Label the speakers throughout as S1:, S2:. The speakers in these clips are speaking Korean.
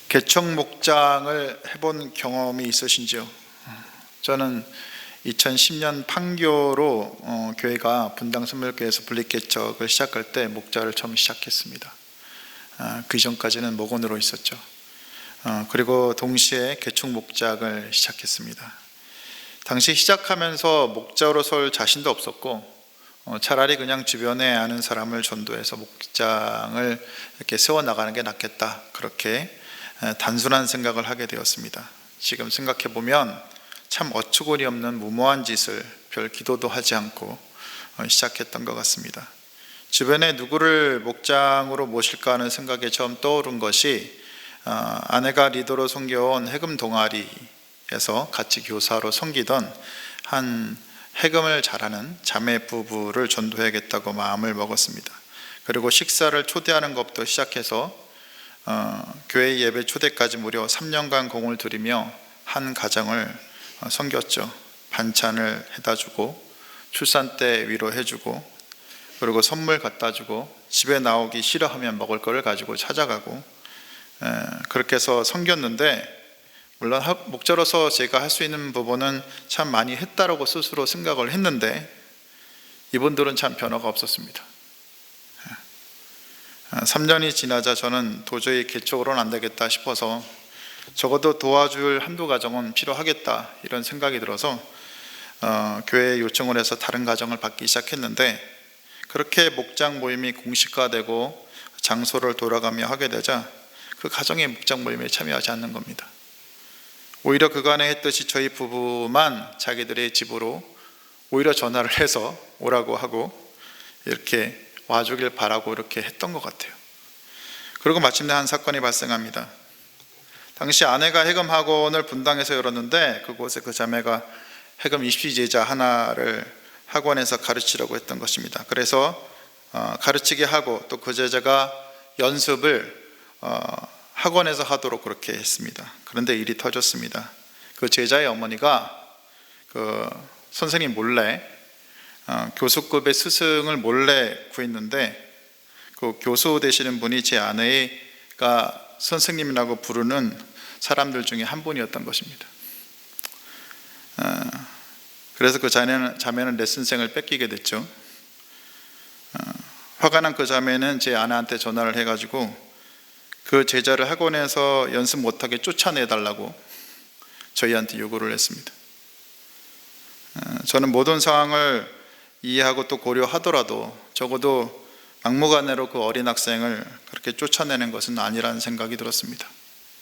S1: 개척 목장을 해본 경험이 있으신지요? 저는 2010년 판교로 교회가 분당 선물교회에서 분립개척을 시작할 때 목자를 처음 시작했습니다. 그 전까지는 목원으로 있었죠. 그리고 동시에 개척 목장을 시작했습니다. 당시 시작하면서 목자로 설 자신도 없었고 차라리 그냥 주변에 아는 사람을 전도해서 목장을 이렇게 세워나가는 게 낫겠다, 그렇게 단순한 생각을 하게 되었습니다. 지금 생각해 보면 참 어처구니 없는 무모한 짓을 별 기도도 하지 않고 시작했던 것 같습니다. 주변에 누구를 목장으로 모실까 하는 생각에 처음 떠오른 것이 아내가 리더로 섬겨온 해금 동아리에서 같이 교사로 섬기던 한 해금을 잘하는 자매 부부를 전도해야겠다고 마음을 먹었습니다. 그리고 식사를 초대하는 것부터 시작해서 교회 예배 초대까지 무려 3년간 공을 들이며 한 가정을 섬겼죠. 반찬을 해다 주고 출산 때 위로해 주고, 그리고 선물 갖다 주고, 집에 나오기 싫어하면 먹을 거를 가지고 찾아가고, 그렇게 해서 섬겼는데, 물론 목자로서 제가 할 수 있는 부분은 참 많이 했다라고 스스로 생각을 했는데 이분들은 참 변화가 없었습니다. 3년이 지나자 저는 도저히 개척으로는 안 되겠다 싶어서 적어도 도와줄 한두 가정은 필요하겠다, 이런 생각이 들어서 교회에 요청을 해서 다른 가정을 받기 시작했는데, 그렇게 목장 모임이 공식화되고 장소를 돌아가며 하게 되자 그 가정의 목장 모임에 참여하지 않는 겁니다. 오히려 그간에 했듯이 저희 부부만 자기들의 집으로 오히려 전화를 해서 오라고 하고 이렇게 와주길 바라고 이렇게 했던 것 같아요. 그리고 마침내 한 사건이 발생합니다. 당시 아내가 해금 학원을 분당에서 열었는데 그곳에 그 자매가 해금 입시제자 하나를 학원에서 가르치려고 했던 것입니다. 그래서 가르치게 하고 또 그 제자가 연습을 학원에서 하도록 그렇게 했습니다. 그런데 일이 터졌습니다. 그 제자의 어머니가 그 선생님 몰래 교수급의 스승을 몰래 구했는데, 그 교수 되시는 분이 제 아내가 선생님이라고 부르는 사람들 중에 한 분이었던 것입니다. 그래서 그 자매는 레슨생을 뺏기게 됐죠. 화가 난 그 자매는 제 아내한테 전화를 해가지고 그 제자를 학원에서 연습 못하게 쫓아내달라고 저희한테 요구를 했습니다. 저는 모든 상황을 이해하고 또 고려하더라도 적어도 막무가내로 그 어린 학생을 그렇게 쫓아내는 것은 아니라는 생각이 들었습니다.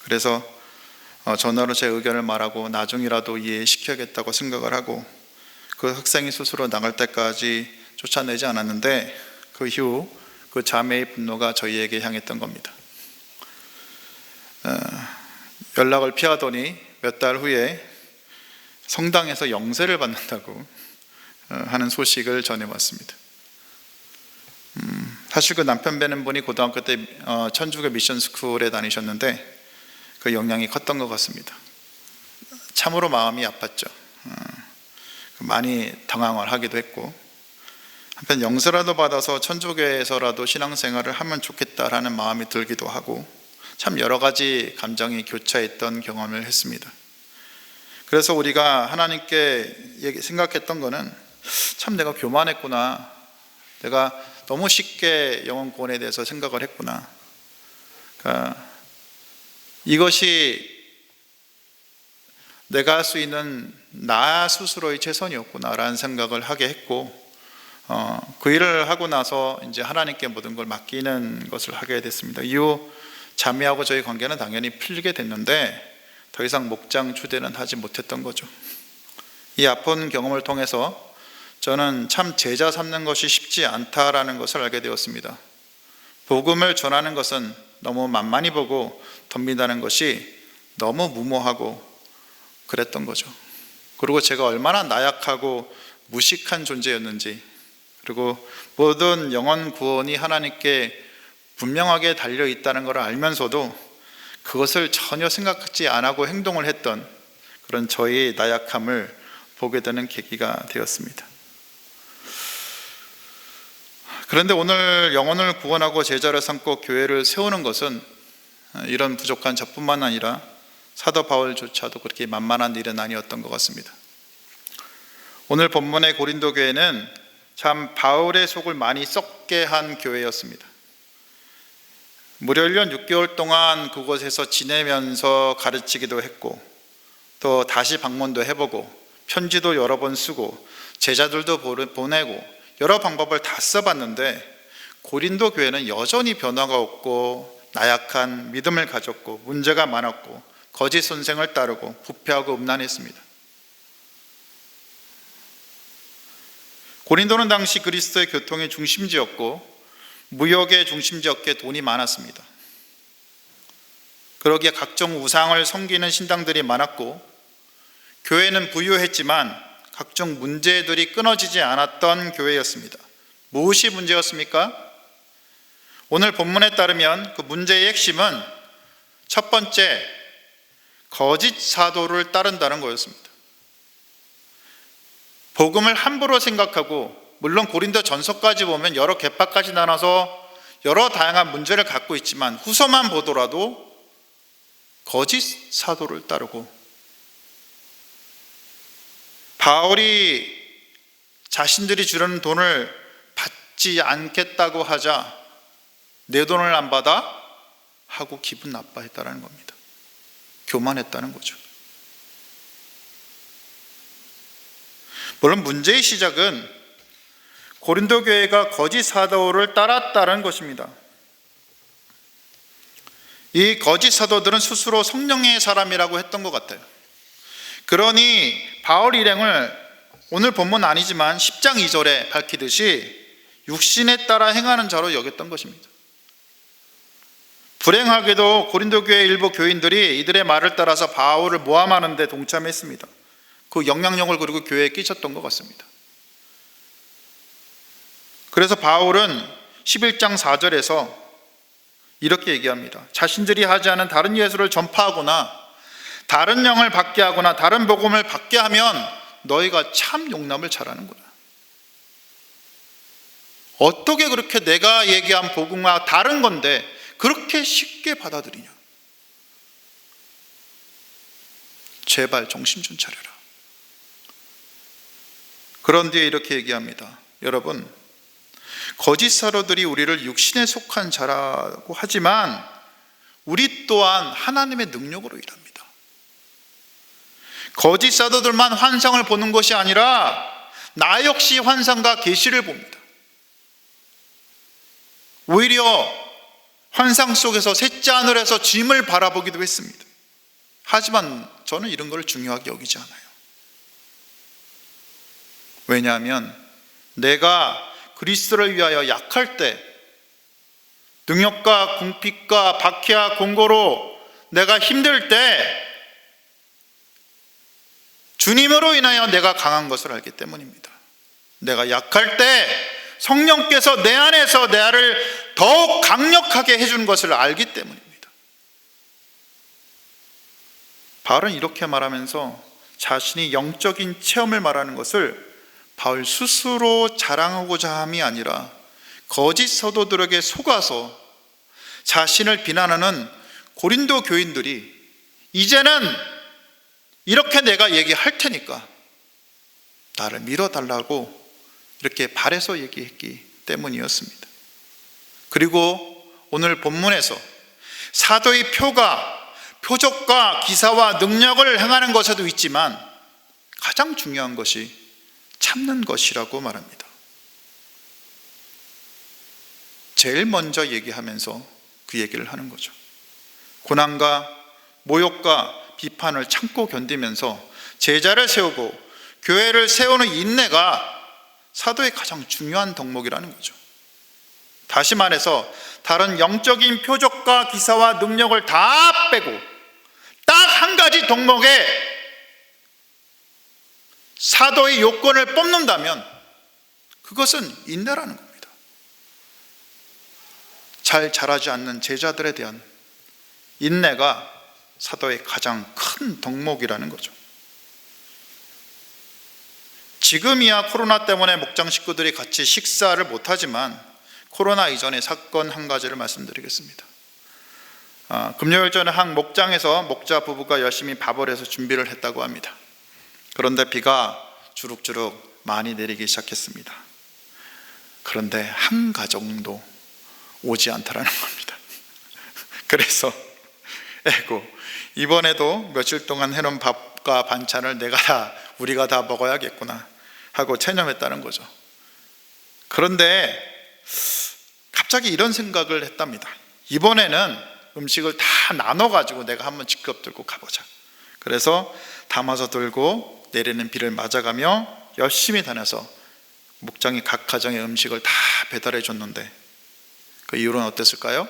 S1: 그래서 전화로 제 의견을 말하고 나중이라도 이해시켜야겠다고 생각을 하고 그 학생이 스스로 나갈 때까지 쫓아내지 않았는데, 그 이후 그 자매의 분노가 저희에게 향했던 겁니다. 연락을 피하더니 몇 달 후에 성당에서 영세를 받는다고 하는 소식을 전해왔습니다. 사실 그 남편 뵈는 분이 고등학교 때 천주교 미션 스쿨에 다니셨는데 그 영향이 컸던 것 같습니다. 참으로 마음이 아팠죠. 많이 당황을 하기도 했고, 한편 영세라도 받아서 천주교에서라도 신앙생활을 하면 좋겠다라는 마음이 들기도 하고, 참 여러 가지 감정이 교차했던 경험을 했습니다. 그래서 우리가 하나님께 생각했던 거는 참 내가 교만했구나, 내가 너무 쉽게 영혼 구원에 대해서 생각을 했구나, 그러니까 이것이 내가 할 수 있는 나 스스로의 최선이었구나 라는 생각을 하게 했고, 그 일을 하고 나서 이제 하나님께 모든 걸 맡기는 것을 하게 됐습니다. 이후 자매하고 저희 관계는 당연히 풀리게 됐는데 더 이상 목장 추대는 하지 못했던 거죠. 이 아픈 경험을 통해서 저는 참 제자 삼는 것이 쉽지 않다라는 것을 알게 되었습니다. 복음을 전하는 것은 너무 만만히 보고 덤빈다는 것이 너무 무모하고 그랬던 거죠. 그리고 제가 얼마나 나약하고 무식한 존재였는지, 그리고 모든 영혼 구원이 하나님께 분명하게 달려있다는 것을 알면서도 그것을 전혀 생각하지 않고 행동을 했던 그런 저의 나약함을 보게 되는 계기가 되었습니다. 그런데 오늘 영혼을 구원하고 제자를 삼고 교회를 세우는 것은 이런 부족한 저뿐만 아니라 사도 바울조차도 그렇게 만만한 일은 아니었던 것 같습니다. 오늘 본문의 고린도 교회는 참 바울의 속을 많이 썩게 한 교회였습니다. 무려 1년 6개월 동안 그곳에서 지내면서 가르치기도 했고, 또 다시 방문도 해보고, 편지도 여러 번 쓰고, 제자들도 보내고, 여러 방법을 다 써봤는데 고린도 교회는 여전히 변화가 없고 나약한 믿음을 가졌고 문제가 많았고 거짓 선생을 따르고 부패하고 음란했습니다. 고린도는 당시 그리스도의 교통의 중심지였고 무역의 중심지였기에 돈이 많았습니다. 그러기에 각종 우상을 섬기는 신당들이 많았고 교회는 부유했지만 각종 문제들이 끊어지지 않았던 교회였습니다. 무엇이 문제였습니까? 오늘 본문에 따르면 그 문제의 핵심은 첫 번째, 거짓 사도를 따른다는 거였습니다. 복음을 함부로 생각하고, 물론 고린도 전서까지 보면 여러 계파까지 나눠서 여러 다양한 문제를 갖고 있지만 후서만 보더라도 거짓 사도를 따르고, 바울이 자신들이 주려는 돈을 받지 않겠다고 하자 내 돈을 안 받아? 하고 기분 나빠했다는 겁니다. 교만했다는 거죠. 물론 문제의 시작은 고린도 교회가 거짓 사도를 따랐다는 것입니다. 이 거짓 사도들은 스스로 성령의 사람이라고 했던 것 같아요. 그러니 바울 일행을 오늘 본문 아니지만 10장 2절에 밝히듯이 육신에 따라 행하는 자로 여겼던 것입니다. 불행하게도 고린도 교회 일부 교인들이 이들의 말을 따라서 바울을 모함하는 데 동참했습니다. 그 영향력을 그리고 교회에 끼쳤던 것 같습니다. 그래서 바울은 11장 4절에서 이렇게 얘기합니다. 자신들이 하지 않은 다른 예수를 전파하거나 다른 영을 받게 하거나 다른 복음을 받게 하면 너희가 참 용납을 잘하는구나. 어떻게 그렇게 내가 얘기한 복음과 다른 건데 그렇게 쉽게 받아들이냐. 제발 정신 좀 차려라. 그런 뒤에 이렇게 얘기합니다. 여러분, 거짓 사도들이 우리를 육신에 속한 자라고 하지만 우리 또한 하나님의 능력으로 일합니다. 거짓 사도들만 환상을 보는 것이 아니라 나 역시 환상과 계시를 봅니다. 오히려 환상 속에서 셋째 하늘에서 짐을 바라보기도 했습니다. 하지만 저는 이런 걸 중요하게 여기지 않아요. 왜냐하면 내가 그리스도를 위하여 약할 때, 능욕과 궁핍과 박해와 공고로 내가 힘들 때 주님으로 인하여 내가 강한 것을 알기 때문입니다. 내가 약할 때 성령께서 내 안에서 나를 더욱 강력하게 해주는 것을 알기 때문입니다. 바울은 이렇게 말하면서 자신이 영적인 체험을 말하는 것을 바울 스스로 자랑하고자 함이 아니라 거짓 사도들에게 속아서 자신을 비난하는 고린도 교인들이 이제는 이렇게 내가 얘기할 테니까 나를 밀어달라고 이렇게 바래서 얘기했기 때문이었습니다. 그리고 오늘 본문에서 사도의 표적과 기사와 능력을 행하는 것에도 있지만 가장 중요한 것이 참는 것이라고 말합니다. 제일 먼저 얘기하면서 그 얘기를 하는 거죠. 고난과 모욕과 비판을 참고 견디면서 제자를 세우고 교회를 세우는 인내가 사도의 가장 중요한 덕목이라는 거죠. 다시 말해서 다른 영적인 표적과 기사와 능력을 다 빼고 딱 한 가지 덕목에 사도의 요건을 뽑는다면 그것은 인내라는 겁니다. 잘 자라지 않는 제자들에 대한 인내가 사도의 가장 큰 덕목이라는 거죠. 지금이야 코로나 때문에 목장 식구들이 같이 식사를 못하지만 코로나 이전의 사건 한 가지를 말씀드리겠습니다. 금요일 전에 한 목장에서 목자 부부가 열심히 밥을 해서 준비를 했다고 합니다. 그런데 비가 주룩주룩 많이 내리기 시작했습니다. 그런데 한 가정도 오지 않더라는 겁니다. 그래서 이번에도 며칠 동안 해놓은 밥과 반찬을 우리가 다 먹어야겠구나 하고 체념했다는 거죠. 그런데 갑자기 이런 생각을 했답니다. 이번에는 음식을 다 나눠가지고 내가 한번 직접 들고 가보자. 그래서 담아서 들고 내리는 비를 맞아가며 열심히 다녀서 목장이 각 가정의 음식을 다 배달해 줬는데 그 이후로는 어땠을까요?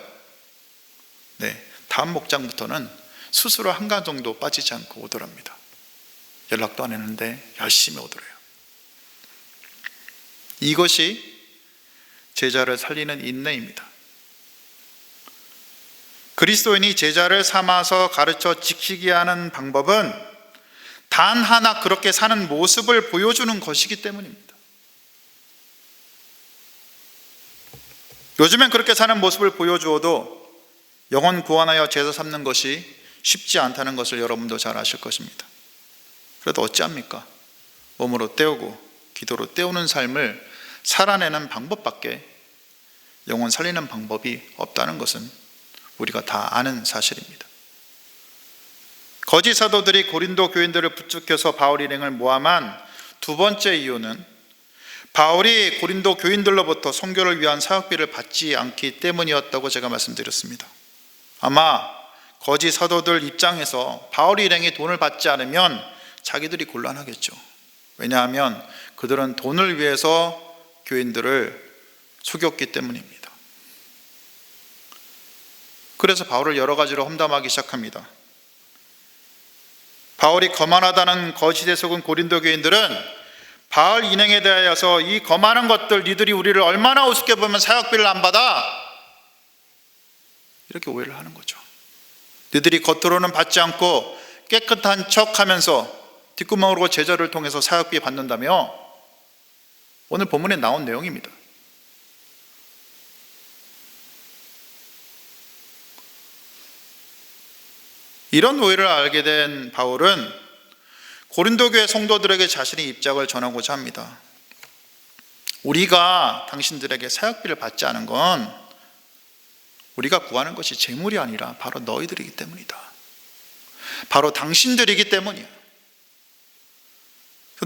S1: 다음 목장부터는 스스로 한 가정도 빠지지 않고 오더랍니다. 연락도 안 했는데 열심히 오더래요. 이것이 제자를 살리는 인내입니다. 그리스도인이 제자를 삼아서 가르쳐 지키게 하는 방법은 단 하나 그렇게 사는 모습을 보여주는 것이기 때문입니다. 요즘엔 그렇게 사는 모습을 보여주어도 영혼 구원하여 제자 삼는 것이 쉽지 않다는 것을 여러분도 잘 아실 것입니다. 그래도 어찌합니까? 몸으로 때우고 기도로 때우는 삶을 살아내는 방법밖에 영혼 살리는 방법이 없다는 것은 우리가 다 아는 사실입니다. 거짓 사도들이 고린도 교인들을 부추겨서 바울 일행을 모함한 두 번째 이유는 바울이 고린도 교인들로부터 선교를 위한 사역비를 받지 않기 때문이었다고 제가 말씀드렸습니다. 아마 거짓 사도들 입장에서 바울 일행이 돈을 받지 않으면 자기들이 곤란하겠죠. 왜냐하면 그들은 돈을 위해서 교인들을 속였기 때문입니다. 그래서 바울을 여러 가지로 험담하기 시작합니다. 바울이 거만하다는 거짓에 속은 고린도 교인들은 바울 인행에 대하여서 이 거만한 것들 니들이 우리를 얼마나 우습게 보면 사역비를 안 받아? 이렇게 오해를 하는 거죠. 니들이 겉으로는 받지 않고 깨끗한 척하면서 뒷구멍으로 제자를 통해서 사역비 받는다며? 오늘 본문에 나온 내용입니다. 이런 오해를 알게 된 바울은 고린도 교회 성도들에게 자신의 입장을 전하고자 합니다. 우리가 당신들에게 사역비를 받지 않은 건 우리가 구하는 것이 재물이 아니라 바로 너희들이기 때문이다. 바로 당신들이기 때문이야.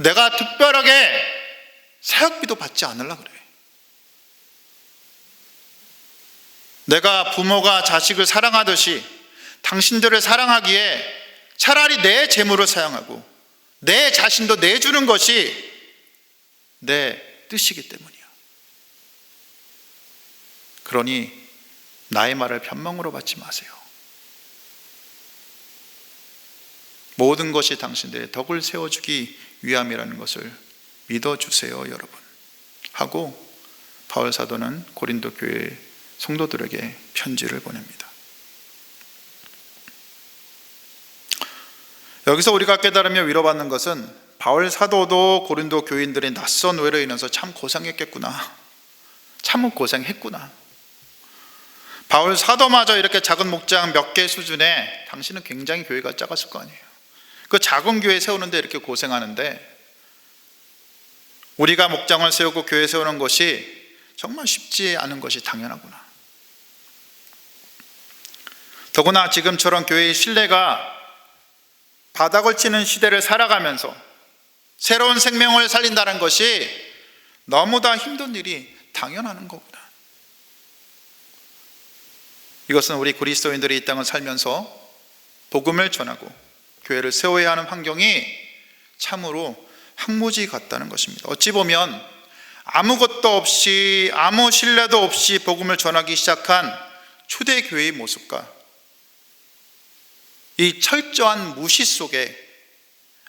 S1: 내가 특별하게 사역비도 받지 않으려고 그래. 내가 부모가 자식을 사랑하듯이 당신들을 사랑하기에 차라리 내 재물을 사용하고 내 자신도 내주는 것이 내 뜻이기 때문이야. 그러니 나의 말을 변명으로 받지 마세요. 모든 것이 당신들의 덕을 세워주기 위함이라는 것을 믿어주세요, 여러분 하고 바울 사도는 고린도 교회 성도들에게 편지를 보냅니다. 여기서 우리가 깨달으며 위로받는 것은 바울 사도도 고린도 교인들의 낯선 오해로 인해서 참 고생했겠구나, 참 고생했구나. 바울 사도마저 이렇게 작은 목장 몇 개 수준에 당신은 굉장히 교회가 작았을 거 아니에요. 그 작은 교회 세우는데 이렇게 고생하는데 우리가 목장을 세우고 교회 세우는 것이 정말 쉽지 않은 것이 당연하구나. 더구나 지금처럼 교회의 신뢰가 바닥을 치는 시대를 살아가면서 새로운 생명을 살린다는 것이 너무나 힘든 일이 당연한 거구나. 이것은 우리 그리스도인들이 이 땅을 살면서 복음을 전하고 교회를 세워야 하는 환경이 참으로 황무지 같다는 것입니다. 어찌 보면 아무것도 없이 아무 신뢰도 없이 복음을 전하기 시작한 초대교회의 모습과 이 철저한 무시 속에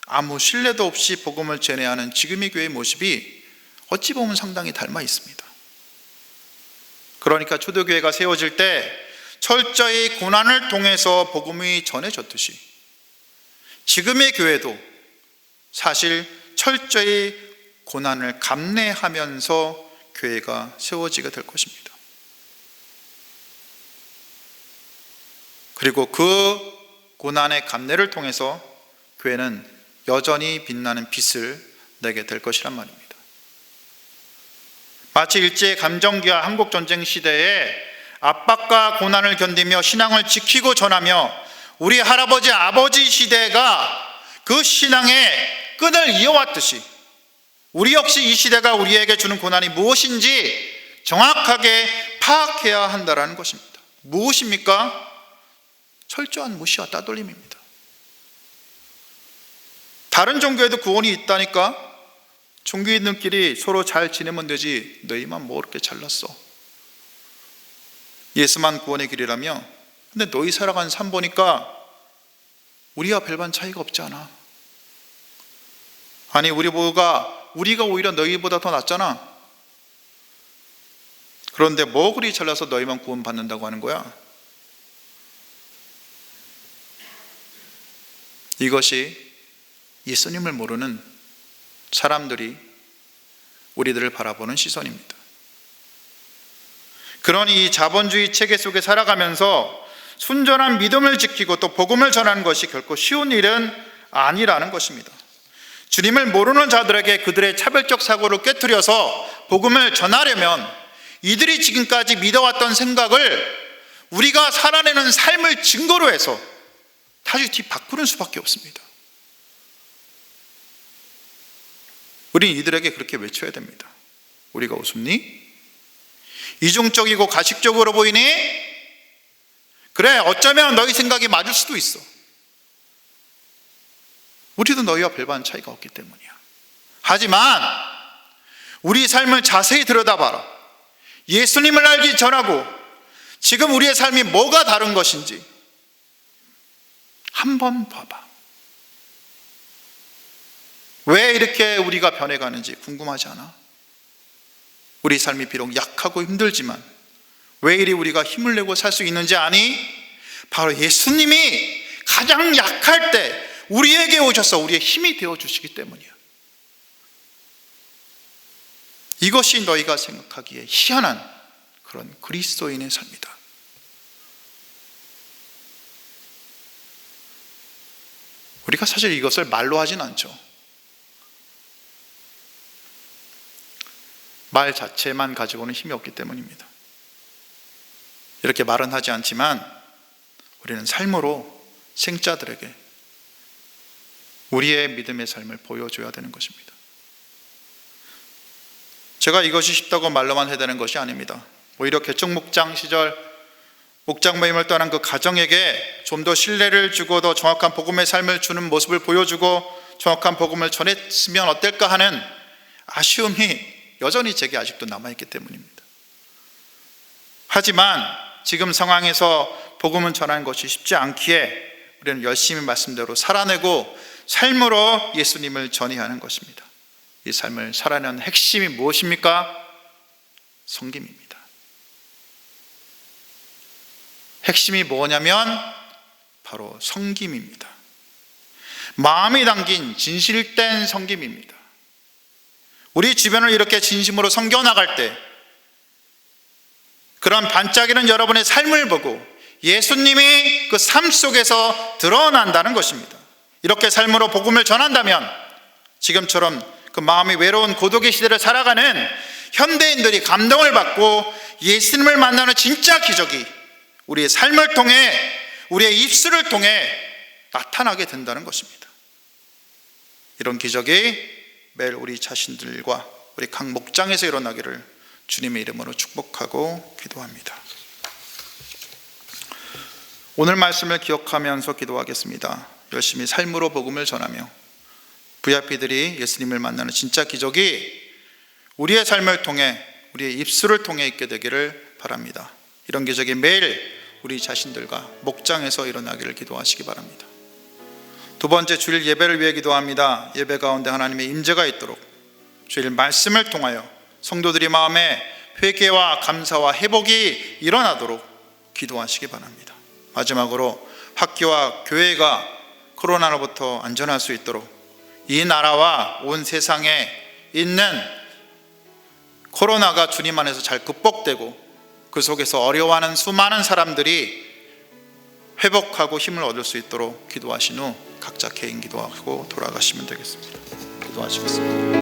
S1: 아무 신뢰도 없이 복음을 전해야 하는 지금의 교회의 모습이 어찌 보면 상당히 닮아 있습니다. 그러니까 초대교회가 세워질 때 철저히 고난을 통해서 복음이 전해졌듯이 지금의 교회도 사실 철저히 고난을 감내하면서 교회가 세워지게 될 것입니다. 그리고 그 고난의 감내를 통해서 교회는 여전히 빛나는 빛을 내게 될 것이란 말입니다. 마치 일제 감정기와 한국전쟁 시대에 압박과 고난을 견디며 신앙을 지키고 전하며 우리 할아버지 아버지 시대가 그 신앙의 끈을 이어왔듯이 우리 역시 이 시대가 우리에게 주는 고난이 무엇인지 정확하게 파악해야 한다는 것입니다. 무엇입니까? 철저한 무시와 따돌림입니다. 다른 종교에도 구원이 있다니까? 종교인들끼리 서로 잘 지내면 되지 너희만 뭐 그렇게 잘났어? 예수만 구원의 길이라며? 근데 너희 살아가는 삶 보니까 우리와 별반 차이가 없지 않아. 아니 우리가 오히려 너희보다 더 낫잖아. 그런데 뭐 그리 잘나서 너희만 구원 받는다고 하는 거야? 이것이 예수님을 모르는 사람들이 우리들을 바라보는 시선입니다. 그러니 이 자본주의 체계 속에 살아가면서 순전한 믿음을 지키고 또 복음을 전하는 것이 결코 쉬운 일은 아니라는 것입니다. 주님을 모르는 자들에게 그들의 차별적 사고를 깨트려서 복음을 전하려면 이들이 지금까지 믿어왔던 생각을 우리가 살아내는 삶을 증거로 해서 다시 뒤바꾸는 수밖에 없습니다. 우린 이들에게 그렇게 외쳐야 됩니다. 우리가 우습니? 이중적이고 가식적으로 보이니? 그래, 어쩌면 너희 생각이 맞을 수도 있어. 우리도 너희와 별반 차이가 없기 때문이야. 하지만 우리 삶을 자세히 들여다봐라. 예수님을 알기 전하고 지금 우리의 삶이 뭐가 다른 것인지 한번 봐봐. 왜 이렇게 우리가 변해가는지 궁금하지 않아? 우리 삶이 비록 약하고 힘들지만 왜 이리 우리가 힘을 내고 살 수 있는지 아니? 바로 예수님이 가장 약할 때 우리에게 오셔서 우리의 힘이 되어주시기 때문이야. 이것이 너희가 생각하기에 희한한 그런 그리스도인의 삶이다. 우리가 사실 이것을 말로 하진 않죠. 말 자체만 가지고는 힘이 없기 때문입니다. 이렇게 말은 하지 않지만 우리는 삶으로 생자들에게 우리의 믿음의 삶을 보여줘야 되는 것입니다. 제가 이것이 쉽다고 말로만 해야 되는 것이 아닙니다. 오히려 개척 목장 시절 목장 모임을 떠난 그 가정에게 좀 더 신뢰를 주고 더 정확한 복음의 삶을 주는 모습을 보여주고 정확한 복음을 전했으면 어떨까 하는 아쉬움이 여전히 제게 아직도 남아있기 때문입니다. 하지만 지금 상황에서 복음을 전하는 것이 쉽지 않기에 우리는 열심히 말씀대로 살아내고 삶으로 예수님을 전해야 하는 것입니다. 이 삶을 살아내는 핵심이 무엇입니까? 섬김입니다. 핵심이 뭐냐면 바로 섬김입니다. 마음이 담긴 진실된 섬김입니다. 우리 주변을 이렇게 진심으로 섬겨나갈 때 그런 반짝이는 여러분의 삶을 보고 예수님이 그 삶 속에서 드러난다는 것입니다. 이렇게 삶으로 복음을 전한다면 지금처럼 그 마음이 외로운 고독의 시대를 살아가는 현대인들이 감동을 받고 예수님을 만나는 진짜 기적이 우리의 삶을 통해 우리의 입술을 통해 나타나게 된다는 것입니다. 이런 기적이 매일 우리 자신들과 우리 각 목장에서 일어나기를 주님의 이름으로 축복하고 기도합니다. 오늘 말씀을 기억하면서 기도하겠습니다. 열심히 삶으로 복음을 전하며 VIP들이 예수님을 만나는 진짜 기적이 우리의 삶을 통해 우리의 입술을 통해 있게 되기를 바랍니다. 이런 기적이 매일 우리 자신들과 목장에서 일어나기를 기도하시기 바랍니다. 두 번째, 주일 예배를 위해 기도합니다. 예배 가운데 하나님의 임재가 있도록 주일 말씀을 통하여 성도들이 마음에 회개와 감사와 회복이 일어나도록 기도하시기 바랍니다. 마지막으로 학교와 교회가 코로나로부터 안전할 수 있도록 이 나라와 온 세상에 있는 코로나가 주님 안에서 잘 극복되고 그 속에서 어려워하는 수많은 사람들이 회복하고 힘을 얻을 수 있도록 기도하신 후 각자 개인 기도하고 돌아가시면 되겠습니다. 기도하시겠습니다.